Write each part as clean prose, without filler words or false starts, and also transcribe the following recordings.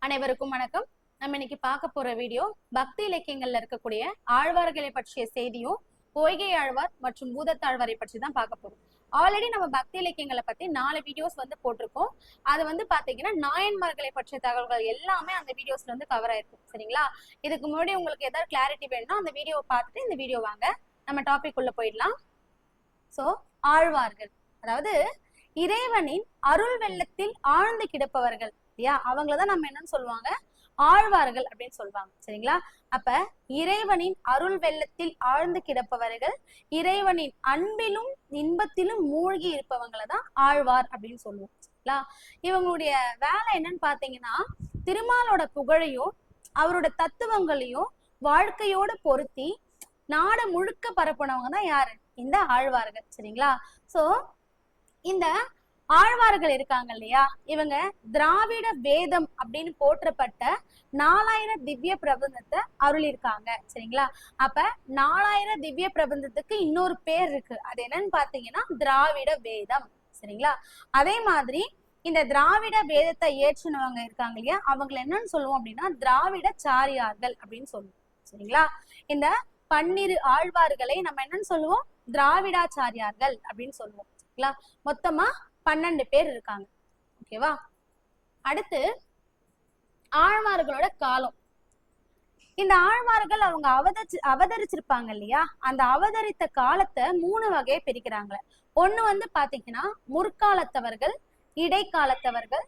அனைவருக்கும் வணக்கம். நம்ம இன்னைக்கு பார்க்க போற வீடியோ பக்தி இலக்கியங்கள்ல இருக்கக்கூடிய ஆழ்வார்களை பற்றிய செய்தியும் பொய்கை ஆழ்வார் மற்றும் பூதத்தாழ்வாரை பற்றி தான் பார்க்க போறோம். ஆல்ரெடி நம்ம பக்தி இலக்கியங்களை பத்தி 4 வீடியோஸ் போட்டிருக்கோம். அது பாத்தீங்கன்னா நாயன்மார்களை பற்றிய தகவல்கள் எல்லாமே அந்த வீடியோஸ்ல கவர் ஆயிருக்கும். சரிங்களா? இதுக்கு முன்னாடி உங்களுக்கு ஏதாவது கிளாரிட்டி வேணும்னா அந்த வீடியோவை பார்த்துட்டு இந்த வீடியோ வாங்க, நம்ம டாபிக் உள்ள போயிடலாம். சோ ஆழ்வார்கள் அதாவது இறைவனின் அருள் வெள்ளத்தில் ஆழ்ந்து கிடப்பவர்கள் இல்லையா? அவங்களதான் நம்ம என்னன்னு சொல்லுவாங்க, ஆழ்வார்கள் அப்படின்னு சொல்லுவாங்க. சரிங்களா? அப்ப இறைவனின் அருள் வெள்ளத்தில் ஆழ்ந்து கிடப்பவர்கள், இறைவனின் அன்பிலும் இன்பத்திலும் மூழ்கி இருப்பவங்களை தான் ஆழ்வார் அப்படின்னு சொல்லுவோம். சரிங்களா? இவங்களுடைய வேலை என்னன்னு பாத்தீங்கன்னா, திருமாலோட புகழையும் அவரோட தத்துவங்களையும் வாழ்க்கையோட பொருத்தி நாடு முழுக்க பரப்புனவங்க தான் யாரு? இந்த ஆழ்வார்கள். சரிங்களா? சோ இந்த ஆழ்வார்கள் இருக்காங்க இல்லையா, இவங்க திராவிட வேதம் அப்படின்னு போற்றப்பட்ட 4000 திவ்ய பிரபந்தத்தை அருளிருக்காங்க. சரிங்களா? அப்ப 4000 திவ்ய பிரபந்தத்துக்கு இன்னொரு பேர் இருக்கு. அது என்னன்னு பாத்தீங்கன்னா திராவிட வேதம். சரிங்களா? அதே மாதிரி இந்த திராவிட வேதத்தை ஏற்றினவங்க இருக்காங்க இல்லையா, அவங்களை என்னன்னு சொல்லுவோம் அப்படின்னா திராவிட சாரியார்கள் அப்படின்னு சொல்லுவோம். சரிங்களா? இந்த 12 ஆழ்வார்களை நம்ம என்னன்னு சொல்லுவோம், திராவிடாச்சாரியார்கள் அப்படின்னு சொல்லுவோம். சரிங்களா? மொத்தமா 12 பேர் இருக்காங்க. ஓகேவா? அடுத்து ஆழ்வார்களோட காலம். இந்த ஆழ்வார்கள் அவங்க அவதரிச்சிருப்பாங்க இல்லையா, அந்த அவதரித்த காலத்தை 3 வகையை பிரிக்கிறாங்க. ஒண்ணு பாத்தீங்கன்னா முற்காலத்தவர்கள், இடைக்காலத்தவர்கள்,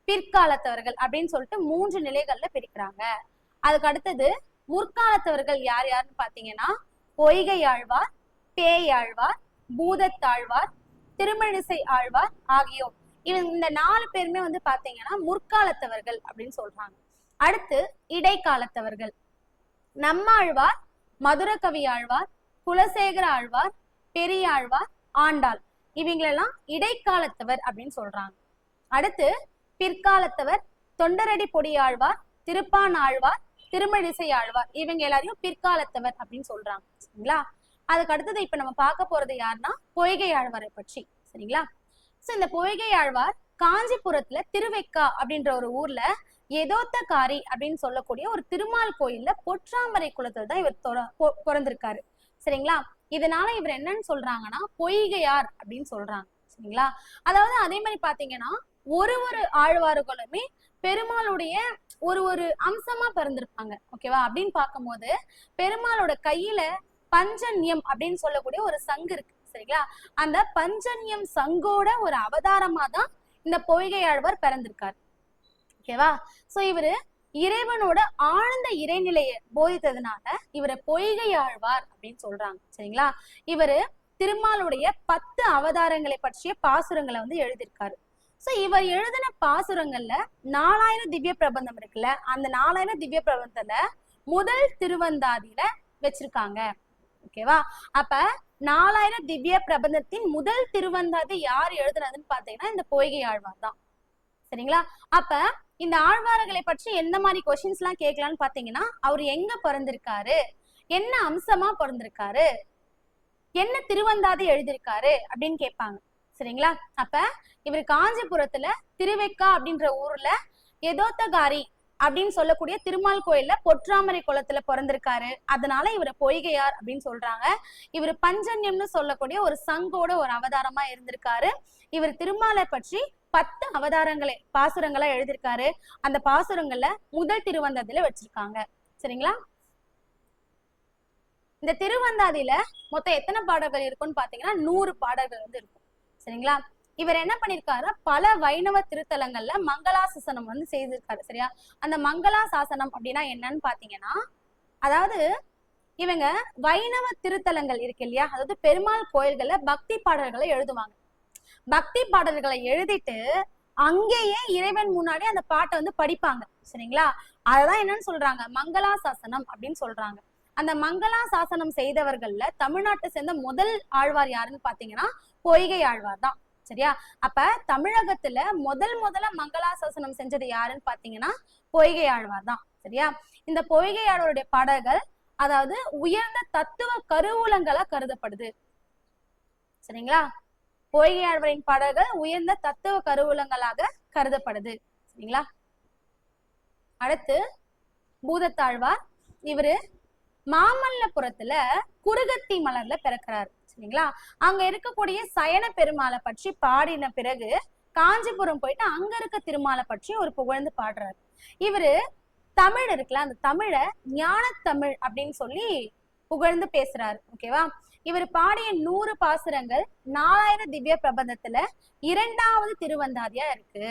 பிற்காலத்தவர்கள் அப்படின்னு சொல்லிட்டு 3 நிலைகள்ல பிரிக்கிறாங்க. அதுக்கு அடுத்தது முற்காலத்தவர்கள் யார் யாருன்னு பாத்தீங்கன்னா பொய்கை ஆழ்வார், பேயாழ்வார், பூதத்தாழ்வார், திருமழிசை ஆழ்வார் ஆகியோர். இந்த 4 பேருமே பாத்தீங்கன்னா முற்காலத்தவர்கள் அப்படின்னு சொல்றாங்க. அடுத்து இடைக்காலத்தவர்கள் நம்மாழ்வார், மதுரகவி ஆழ்வார், குலசேகர ஆழ்வார், பெரியாழ்வார், ஆண்டாள், இவங்களெல்லாம் இடைக்காலத்தவர் அப்படின்னு சொல்றாங்க. அடுத்து பிற்காலத்தவர் தொண்டரடி பொடி ஆழ்வார், திருப்பான் ஆழ்வார், திருமழிசை ஆழ்வார், இவங்க எல்லாரையும் பிற்காலத்தவர் அப்படின்னு சொல்றாங்க. சரிங்களா? அதுக்கு அடுத்தது இப்ப நம்ம பார்க்க போறது யாருன்னா பொய்கை ஆழ்வாரை பற்றி. சரிங்களா? சோ இந்த பொய்கை ஆழ்வார் காஞ்சிபுரத்துல திருவெக்கா அப்படின்ற ஒரு ஊர்ல எதோத்தகாரி அப்படின்னு சொல்லக்கூடிய ஒரு திருமால் கோயில்ல பொற்றாமரை குளத்துல தான் இவர் பிறந்திருக்காரு. சரிங்களா? இதனால இவர் என்னன்னு சொல்றாங்கன்னா பொய்கையார் அப்படின்னு சொல்றாங்க. சரிங்களா? அதாவது அதே மாதிரி பாத்தீங்கன்னா ஒரு ஆழ்வார்களுமே பெருமாளுடைய ஒரு அம்சமா பிறந்திருப்பாங்க. ஓகேவா? அப்படின்னு பார்க்கும்போது பெருமாளோட கையில பஞ்சன்யம் அப்படின்னு சொல்லக்கூடிய ஒரு சங்கு இருக்கு. சரிங்களா? அந்த பஞ்சன்யம் சங்கோட ஒரு அவதாரமா தான் இந்த பொய்கை ஆழ்வார் பிறந்திருக்காரு. ஓகேவா? சோ இவரு இறைவனோட ஆழ்ந்த இறைநிலையை போதித்ததுனால இவரை பொய்கை ஆழ்வார் அப்படின்னு சொல்றாங்க. சரிங்களா? இவரு திருமாலுடைய 10 அவதாரங்களை பற்றிய பாசுரங்களை எழுதியிருக்காரு. சோ இவர் எழுதின பாசுரங்கள்ல 4000 திவ்ய பிரபந்தம் இருக்குல்ல, அந்த 4000 திவ்ய பிரபந்தத்துல முதல் திருவந்தாதியில வச்சிருக்காங்க. ஓகேவா? அப்ப 4000 திவ்ய பிரபந்தத்தின் முதல் திருவந்தாதி யார் எழுதுனதுன்னு பாத்தீங்கன்னா இந்த பொய்கை ஆழ்வார் தான். சரிங்களா? அப்ப இந்த ஆழ்வார்களை பற்றி எந்த மாதிரி கொஸ்டின்ஸ் எல்லாம் கேட்கலாம்னு பாத்தீங்கன்னா, அவர் எங்க பிறந்திருக்காரு, என்ன அம்சமா பிறந்திருக்காரு, என்ன திருவந்தாதி எழுதியிருக்காரு அப்படின்னு கேட்பாங்க. சரிங்களா? அப்ப இவர் காஞ்சிபுரத்துல திருவெக்கா அப்படின்ற ஊர்ல எதோத்தகாரி அப்படின்னு சொல்லக்கூடிய திருமால் கோயில்ல பொற்றாமரை குளத்துல பிறந்திருக்காரு. அதனால இவரை பொய்கையார் அப்படின்னு சொல்றாங்க. இவர் பஞ்சன்யம்னு சொல்லக்கூடிய ஒரு சங்கோட ஒரு அவதாரமா இருந்திருக்காரு. இவர் திருமாலை பற்றி 10 பாசுரங்களை எழுதியிருக்காரு. அந்த பாசுரங்கள்ல முதல் திருவந்தாதியில வச்சிருக்காங்க. சரிங்களா? இந்த திருவந்தாதியில மொத்தம் எத்தனை பாடல்கள் இருக்கும்னு பாத்தீங்கன்னா 100 பாடல்கள் இருக்கும். சரிங்களா? இவர் என்ன பண்ணிருக்காரு, பல வைணவ திருத்தலங்கள்ல மங்களாசாசனம் செய்திருக்காரு. சரியா? அந்த மங்களாசாசனம் அப்படின்னா என்னன்னு பாத்தீங்கன்னா, அதாவது இவங்க வைணவ திருத்தலங்கள் இருக்கு இல்லையா, அதாவது பெருமாள் கோயில்கள்ல பக்தி பாடல்களை எழுதுவாங்க. பக்தி பாடல்களை எழுதிட்டு அங்கேயே இறைவன் முன்னாடி அந்த பாட்டை படிப்பாங்க. சரிங்களா? அததான் என்னன்னு சொல்றாங்க, மங்களாசாசனம் அப்படின்னு சொல்றாங்க. அந்த மங்களாசாசனம் செய்தவர்கள்ல தமிழ்நாட்டை சேர்ந்த முதல் ஆழ்வார் யாருன்னு பாத்தீங்கன்னா பொய்கை ஆழ்வார் தான். சரியா? அப்ப தமிழகத்துல முதல்ல மங்களாசாசனம் செஞ்சது யாருன்னு பாத்தீங்கன்னா பொய்கை ஆழ்வார் தான். சரியா? இந்த பொய்கை ஆழ்வாருடைய பாடல்கள் அதாவது உயர்ந்த தத்துவ கருவூலங்களா கருதப்படுது. சரிங்களா? பொய்கை ஆழ்வாரின் பாடல்கள் உயர்ந்த தத்துவ கருவூலங்களாக கருதப்படுது. சரிங்களா? அடுத்து பூதத்தாழ்வார். இவரு மாமல்லபுரத்துல குருகத்தி மலர்ல பிறக்கிறாரு. சரிங்களா? அங்க இருக்கக்கூடிய சயன பெருமாளை பற்றி பாடின பிறகு காஞ்சிபுரம் போயிட்டு அங்க இருக்க திருமாலை பற்றி ஒரு புகழ்ந்து பாடுறாரு. இவரு தமிழ் இருக்குல்ல, அந்த தமிழை ஞான தமிழ் அப்படின்னு சொல்லி புகழ்ந்து பேசுறாரு. ஓகேவா? இவர் பாடிய 100 பாசுரங்கள் 4000 திவ்ய பிரபந்தத்துல 2வது திருவந்தாதியா இருக்கு.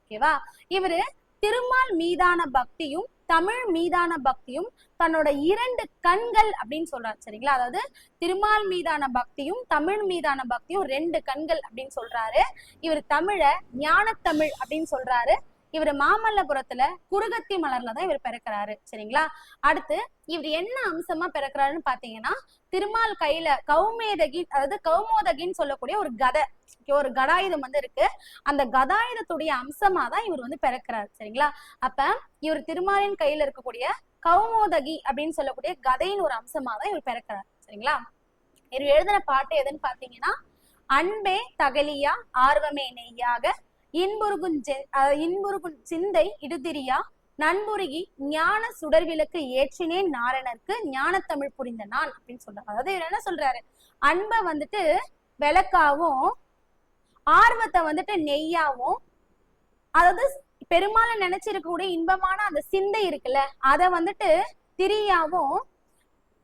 ஓகேவா? இவரு திருமால் மீதான பக்தியும் தமிழ் மீதான பக்தியும் தன்னோட 2 கண்கள் அப்படின்னு சொல்றாரு. சரிங்களா? அதாவது திருமால் மீதான பக்தியும் தமிழ் மீதான பக்தியும் 2 கண்கள் அப்படின்னு சொல்றாரு. இவர் தமிழை ஞானத்தமிழ் அப்படின்னு சொல்றாரு. இவர் மாமல்லபுரத்துல குருகத்தி மலர்ல தான் இவர் பிறக்கிறாரு. சரிங்களா? அடுத்து இவர் என்ன அம்சமா பிறக்கிறாருன்னு பாத்தீங்கன்னா, திருமால் கையில கௌமேதகி, அதாவது கௌமோதகின்னு சொல்லக்கூடிய ஒரு கதை, ஒரு கதாயுதம் இருக்கு. அந்த கதாயுதத்துடைய அம்சமா தான் இவர் பிறக்கிறாரு. சரிங்களா? அப்ப இவர் திருமாலின் கையில இருக்கக்கூடிய கௌமோதகி அப்படின்னு சொல்லக்கூடிய கதையின் ஒரு அம்சமா தான் இவர் பிறக்கிறார். சரிங்களா? இவர் எழுதின பாட்டு எதுன்னு பாத்தீங்கன்னா, அன்பே தகலியா ஆர்வமே நெய்யாக இன்புருகுன் சிந்தை இடுதிரியா நண்புருகி ஞான சுடர் விளக்கு ஏற்றினேன் நாரணருக்கு ஞான தமிழ் புரிந்த நான் அப்படின்னு சொல்றாரு. அதாவது இவர் என்ன சொல்றாரு, அன்பை விளக்காவும் ஆர்வத்தை நெய்யாவும், அதாவது பெருமாளை நினைச்சிருக்கக்கூடிய இன்பமான அந்த சிந்தை இருக்குல்ல, அதை திரியாவும்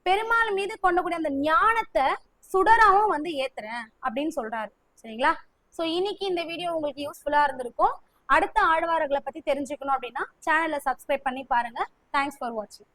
பெருமாள் மீது கொண்டக்கூடிய அந்த ஞானத்தை சுடராவும் ஏத்துறேன் அப்படின்னு சொல்றாரு. சரிங்களா? சோ இன்னைக்கு இந்த வீடியோ உங்களுக்கு யூஸ்ஃபுல்லா இருந்திருக்கும். அடுத்த ஆழ்வார்களை பத்தி தெரிஞ்சுக்கணும் அப்படின்னா சேனலை சப்ஸ்கிரைப் பண்ணி பாருங்க. தேங்க்ஸ் ஃபார் வாட்சிங்.